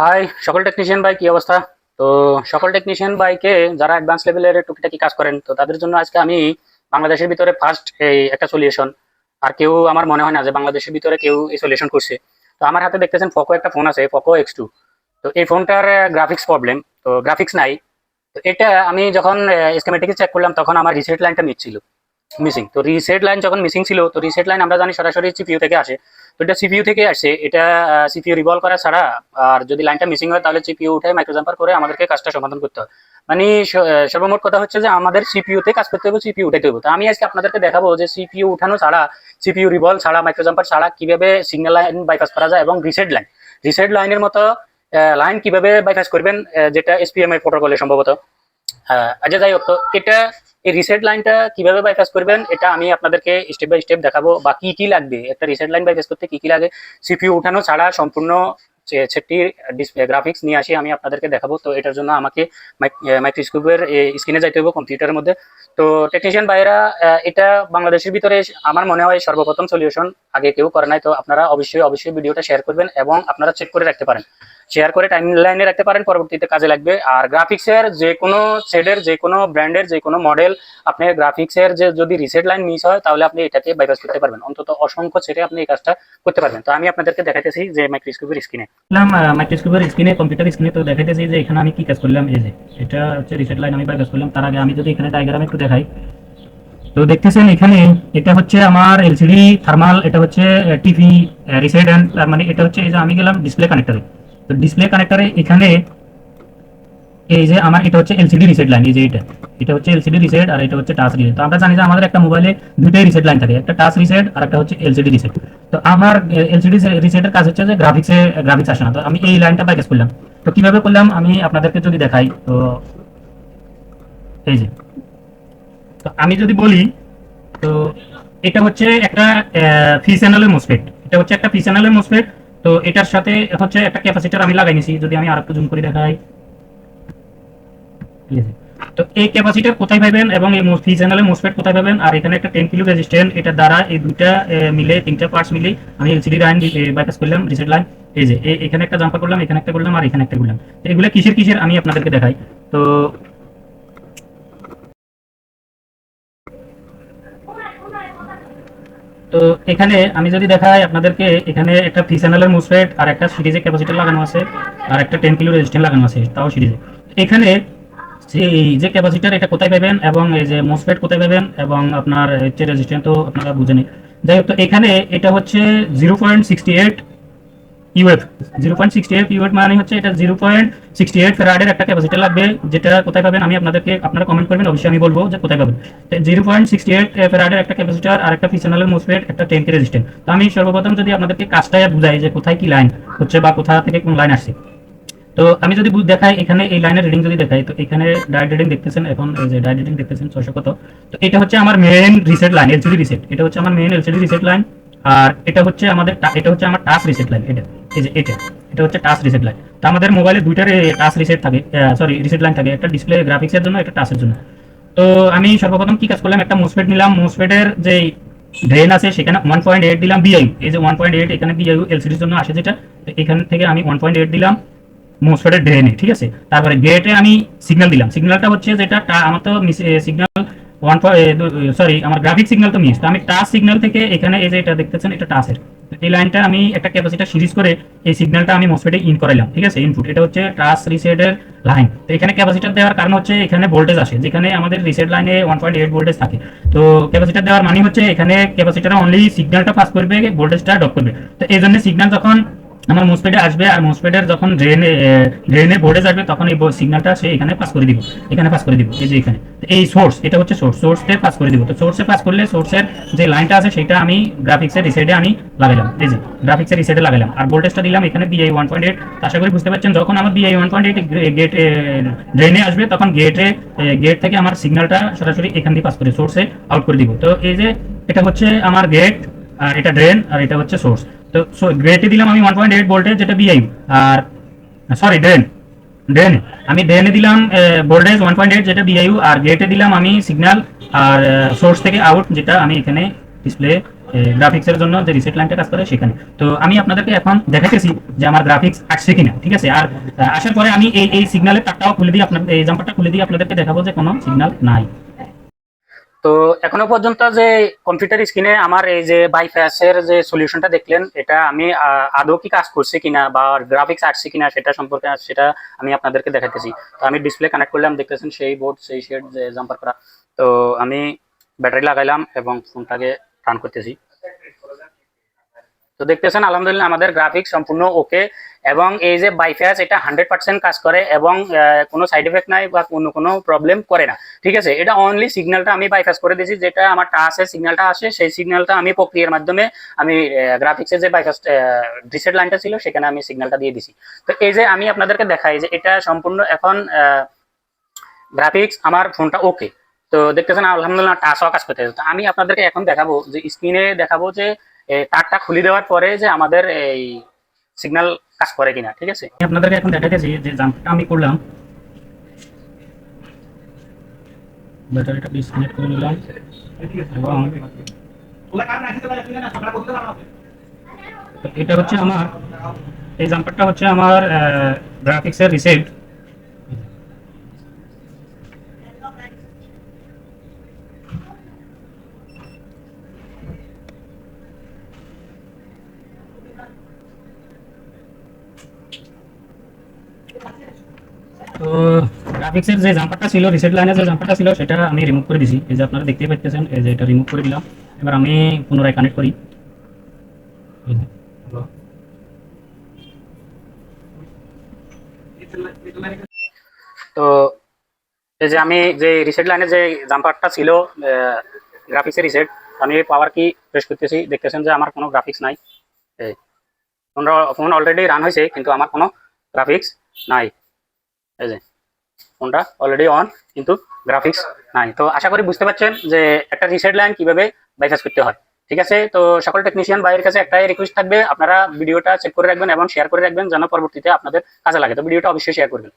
High সকল technician ভাই, কি অবস্থা? তো সকল টেকনিশিয়ান ভাইকে যারা অ্যাডভান্স লেভেলের টুকিটাকি কাজ করেন, তো তাদের জন্য আজকে আমি বাংলাদেশের ভিতরে ফার্স্ট এই একটা সলিউশন, আর কেউ আমার মনে হয় না যে বাংলাদেশের ভিতরে কেউ এই সলিউশন করছে। তো আমার হাতে দেখতেছেন পোকো একটা ফোন আছে, পোকো X2। তো এই ফোনটার গ্রাফিক্স প্রবলেম, তো গ্রাফিক্স নাই। তো এটা আমি যখন স্কিমেটিকে চেক করলাম তখন আমার রিসেট লাইনটা নিচ্ছিল মিসিং। তো রিসেট লাইন যখন মিসিং ছিল, তো রিসেট লাইন আমরা জানি সরাসরি সিপিইউ থেকে আসে। তো এটা সিপিইউ থেকে আসছে, এটা সিপিইউ রিভলভ করা ছাড়া আর যদি লাইনটা মিসিং হয় তাহলে সিপিইউ উঠে মাইক্রো জাম্পার করে আমাদেরকে কাজটা সমাধান করতে হয়। মানে সর্বমোট কথা হচ্ছে যে আমাদের সিপিইউ তে কাজ করতে হবে, সিপিইউ উঠাতে হবে। তো আমি আজকে আপনাদেরকে দেখাবো যে সিপিইউ উঠানো ছাড়া, সিপিইউ রিভলভ ছাড়া, মাইক্রো জাম্পার ছাড়া কিভাবে সিগন্যাল লাইন বাইপাস করা যায় এবং রিসেট লাইনের মতো লাইন কিভাবে বাইপাস করবেন, যেটা এসপিএমআই প্রোটোকলে সম্ভবত। আচ্ছা, যাই হোক, তো এটা এই রিসেট লাইনটা কিভাবে বাইপাস করবেন এটা আমি আপনাদেরকে স্টেপ বাই স্টেপ দেখাবো, বা কি কি লাগবে একটা রিসেট লাইন বাইপাস করতে, কি কি লাগে সিপিইউ উঠানো ছাড়া সম্পূর্ণ সেটটি ডিসপ্লে গ্রাফিক্স নিয়ে আসি আমি আপনাদেরকে দেখাবো। তো এটার জন্য আমাকে মাইক্রোস্কোপের স্ক্রিনে যাইতে হবে কম্পিউটারের মধ্যে। তো টেকনিশিয়ান ভাইরা, এটা বাংলাদেশের ভিতরে আমার মনে হয় সর্বপ্রথম সলিউশন, আগে কেউ করে নাই। তো আপনারা অবশ্যই অবশ্যই ভিডিওটা শেয়ার করবেন এবং আপনারা চেক করে রাখতে পারেন, শেয়ার করে টাইম লাইনে রাখতে পারেন, পরবর্তীতে কাজে লাগবে। আর গ্রাফিক্সের যে কোনো শেডের, যে কোনো ব্র্যান্ডের, যে কোনো মডেল, আপনার গ্রাফিক্সের যে যদি রিসেট লাইন মিস হয় তাহলে আপনি এটাকে বাইপাস করতে পারবেন, অন্তত অসংখ্য ছেড়ে আপনি এই কাজটা করতে পারবেন। তো আমি আপনাদেরকে দেখাইতেছি যে মাইক্রোস্কোপের স্ক্রিনে মাইক্রোস্কোপের স্ক্রিনে, কম্পিউটার স্ক্রিনে, তো দেখাইতেছি যে এখানে আমি কি কাজ করলাম। এই যে এটা হচ্ছে রিসেট লাইন আমি বাইপাস করলাম। তার আগে আমি যদি এখানে ডায়াগ্রাম একটু দেখাই, তো দেখতেছেন এখানে এটা হচ্ছে আমার এলসিডি থার্মাল, এটা হচ্ছে টিভি রিসেট এন্ড, তার মানে এটা হচ্ছে এই যে আমি গেলাম ডিসপ্লে কানেক্টরে। তো ডিসপ্লে কানেক্টরে এখানে এই যে আমার এটা হচ্ছে এলসিডি রিসেট লাইন, এই যে এটা হচ্ছে এলসিডি রিসেট আর এটা হচ্ছে টাচ রিসেট। তো আমরা জানি যে আমাদের একটা মোবাইলে দুটোই রিসেট লাইন থাকে, একটা টাচ রিসেট আর একটা হচ্ছে এলসিডি রিসেট। তো আমার এলসিডি রিসেটের কাজ হচ্ছে যে গ্রাফিক্স আসে না, তো আমি এই লাইনটা বাইপাস করলাম। তো কিভাবে করলাম আমি আপনাদেরকে যদি দেখাই, তো এই যে, তো আমি যদি বলি, তো এটা হচ্ছে একটা ফি চ্যানেলের মোসফেট, এটা হচ্ছে একটা ফি চ্যানেলের মোসফেট। তো এটার সাথে হচ্ছে একটা ক্যাপাসিটর আমি লাগাই নিছি, যদি আমি আরেকটু জুম করে দেখাই, ঠিক আছে। তো এই ক্যাপাসিটর কোথায় পাবেন এবং এই ফি চ্যানেলের মোসফেট কোথায় পাবেন, আর এখানে একটা 10 কিলো রেজিস্ট্যান্স, এটা দ্বারা এই দুইটা মিলে, তিনটা পার্টস মিলে আমি এলসিডি লাইন বাইপাস করলাম, রিসেট লাইন। এই যে এখানে একটা জাম্পার করলাম, এখানে একটা করলাম আর এখানে একটা করলাম। তো এগুলো কিসের কিসের আমি আপনাদেরকে দেখাই। তো তো এখানে আমি যদি দেখাই আপনাদেরকে, এখানে একটা ফি চ্যানেলের মোসফেট আর একটা সিরিজে ক্যাপাসিটর লাগানো আছে আর একটা 10 কিলো রেজিস্ট্যান্স লাগানো আছে, তাও সিরিজে। এখানে এই যে ক্যাপাসিটর এটা কোথায় পাবেন এবং এই যে মোসফেট কোথায় পাবেন এবং আপনার হচ্ছে রেজিস্ট্যান্স তো আপনারা বুঝেনি। যাই হোক, তো এখানে এটা হচ্ছে 0.68 ইউএফ। 0.68 ইউএফ মানে হচ্ছে এটা 0.68 ফ্যারাডের একটা ক্যাপাসিটর লাগবে, যেটা কোথায় পাবেন আমি আপনাদেরকে, আপনারা কমেন্ট করবেন, অবশ্যই আমি বলবো যে কোথায় পাবেন। 0.68 ফ্যারাডের একটা ক্যাপাসিটর আর একটা ফিশনালের মোসফেট, একটা 10 কে রেজিস্ট্যান্স। তো আমি সর্বপ্রথম যদি আপনাদেরকে কাজটা বুঝাই যে কোথায় কি লাইন হচ্ছে বা কোথা থেকে কোন লাইন আসছে, তো আমি যদি দেখাই এখানে এই লাইনের রিডিং যদি দেখাই, তো এখানে ডায়েট রিডিং দেখতেছেন, এখন এই যে ডায়েট রিডিং দেখতেছেন 600 কত। তো এটা হচ্ছে আমার main reset line, LCD reset, এটা হচ্ছে আমার মেইন এলসিডি রিসেট লাইন। আর এটা হচ্ছে আমাদের, এটা হচ্ছে আমার টাচ রিসেট লাইন, এটা এই যে এটা হচ্ছে টাচ রিসেট লাইন। তো আমাদের মোবাইলে দুইটার টাচ রিসেট থাকে, সরি রিসেট লাইন থাকে, একটা ডিসপ্লে গ্রাফিক্সের জন্য, একটা টাচের জন্য। তো আমি সর্বপ্রথম কি কাজ করলাম, একটা মোসফেট নিলাম, মোসফেটের যে ড্রেন আছে সেখানে 1.8 দিলাম বিআইইউ, এই যে 1.8 এখানে বিআইইউ এলসিডির জন্য আসে যেটা, তো এখান থেকে আমি 1.8 দিলাম মোসফেটের ড্রেনে, ঠিক আছে। তারপরে গেটে আমি সিগন্যাল দিলাম, সিগন্যালটা হচ্ছে যেটা আমার তো সিগন্যাল ওয়ান, সরি আমার গ্রাফিক সিগন্যাল তো মিস, তো আমি টাচ সিগন্যাল থেকে এখানে এই যে এটা দেখতেছেন এটা টাচের, এই লাইনটা আমি একটা ক্যাপাসিটার সিরিজ করে এই সিগন্যালটা আমি মোসফেটে ইন করাইলাম, ঠিক আছে। ইনপুট এটা হচ্ছে টাচ রিসেটের লাইন। তো এখানে ক্যাপাসিটার দেওয়ার কারণ হচ্ছে এখানে ভোল্টেজ আসে, যেখানে আমাদের রিসেট লাইনে 1.8 ভোল্টেজ থাকে। তো ক্যাপাসিটার দেওয়ার মানে হচ্ছে এখানে ক্যাপাসিটার অনলি সিগন্যালটা পাস করবে, ভোল্টেজটা ড্রপ করবে। তো এই জন্য সিগন্যাল যখন আমার মোসফেটে আসবে আর মোসফেটের যখন ড্রেনে ভোল্টেজ আসবে তখন এই সিগন্যালটা সে এখানে পাস করে দিব, এখানে পাস করে দিব, এই যে এখানে এই সোর্স, এটা হচ্ছে সোর্সে পাস করে দিব। তো সোর্সে পাস করলে সোর্সের যে লাইনটা আছে সেটা আমি গ্রাফিক্সের রিসেটে আমি লাগাইলাম, এই যে গ্রাফিক্সের রিসেটে লাগাইলাম আর ভোল্টেজটা দিলাম এখানে বিআই 1.8। আশা করি বুঝতে পারছেন, যখন আমার বিআই 1.8 গেট ড্রেনে আসবে তখন গেট থেকে আমার সিগন্যালটা সরাসরি এখান দিয়ে পাস করে সোর্সে আউট করে দিব। তো এই যে এটা হচ্ছে আমার গেট আর এটা ড্রেন আর এটা হচ্ছে সোর্স। তো গ্রেটে দিলাম আমি 1.8 ভোল্টেজ যেটা বিআইইউ, আর সরি ড্রেনে আমি ড্রেনে দিলাম ভোল্টেজ 1.8 যেটা বিআইইউ, আর গেটে দিলাম আমি সিগন্যাল আর সোর্স থেকে আউট যেটা আমি এখানে ডিসপ্লে গ্রাফিক্সের জন্য যে রিসেট লাইনটা কাজ করে সেখানে। তো আমি আপনাদেরকে এখন দেখাইতেছি যে আমার গ্রাফিক্স আসছে কিনা, ঠিক আছে। আর আসার পরে আমি এই সিগন্যালের তারটাও খুলে দিয়ে আপনার এই জাম্পারটা খুলে দিয়ে আপনাদেরকে দেখাবো যে কোনো সিগন্যাল নাই। তো এখনো পর্যন্ত যে কম্পিউটার স্ক্রিনে আমার এই যে বাইফ্যাসের যে সলিউশনটা দেখলেন, এটা আমি আদৌ কি কাজ করছে কিনা বা গ্রাফিক্স আসছে কিনা সেটা সম্পর্কে সেটা আমি আপনাদেরকে দেখাতেছি। তো আমি ডিসপ্লে কানেক্ট করলাম, দেখতেছেন সেই বোর্ড সেই শেড যে জাম্পার করা। তো আমি ব্যাটারি লাগাইলাম এবং ফোনটাকে রান করতেছি। তো দেখতেছেন আলহামদুলিল্লাহ আমাদের গ্রাফিক্স সম্পূর্ণ ওকে, এবং এই যে বাইফ্যাস এটা 100% কাজ করে এবং কোনো সাইড এফেক্ট নাই বা কোনো প্রবলেম করে না, ঠিক আছে। এটা অনলি সিগন্যালটা আমি বাইফ্যাস করে দিয়েছি, যেটা আমার টাচের সিগন্যালটা আসে সেই সিগন্যালটা আমি প্রক্রিয়ার মাধ্যমে আমি গ্রাফিক্সের যে বাইফ্যাস রিসেট লাইনটা ছিল সেখানে আমি সিগন্যালটা দিয়ে দিছি। তো এই যে আমি আপনাদেরকে দেখাই যে এটা সম্পূর্ণ এখন গ্রাফিক্স আমার ফোনটা ওকে। তো দেখতেছেন আলহামদুলিল্লাহ টাচও কাজ করতেছে। তো আমি আপনাদেরকে এখন দেখাবো যে স্ক্রিনে দেখাবো যে তারটা খুলে দেওয়ার পরে যে আমাদের এই সিগন্যাল কাজ করে কিনা, ঠিক আছে। আমি আপনাদেরকে এখন দেখাইতেছি যে জাম্পটা আমি করলাম, ব্যাটারিটা ডিসকানেক্ট করে নিলাম এবং এটা হচ্ছে আমার এই জাম্পারটা হচ্ছে আমার গ্রাফিক্সের রিসেট। তো গ্রাফিক্সের যে জাম্পারটা ছিল, রিসেট লাইনের যে জাম্পারটা ছিল সেটা আমি রিমুভ করে দিছি। এই যে আপনারা দেখতেই পাচ্ছেন, এই যে এটা রিমুভ করে দিলাম। এবার আমি পুনরায় কানেক্ট করি। তো এই যে আমি যে রিসেট লাইনের যে জাম্পারটা ছিল গ্রাফিক্সের রিসেট, আমি পাওয়ার কি প্রেস করতেছি, দেখতেছেন যে আমার কোনো গ্রাফিক্স নাই। এই ফোন অলরেডি রান হয়েছে কিন্তু আমার কোনো গ্রাফিক্স নাই। এই যে ফোনটা অলরেডি অন কিন্তু গ্রাফিক্স নাই। তো আশা করি বুঝতে পারছেন যে একটা রিসেট লাইন কিভাবে বাইপাস করতে হয়, ঠিক আছে। তো সকল টেকনিশিয়ান ভাইয়ের কাছে একটাই রিকোয়েস্ট থাকবে, আপনারা ভিডিওটা চেক করে রাখবেন এবং শেয়ার করে রাখবেন যেন পরবর্তীতে আপনাদের কাজে লাগে। তো ভিডিওটা অবশ্যই শেয়ার করবেন।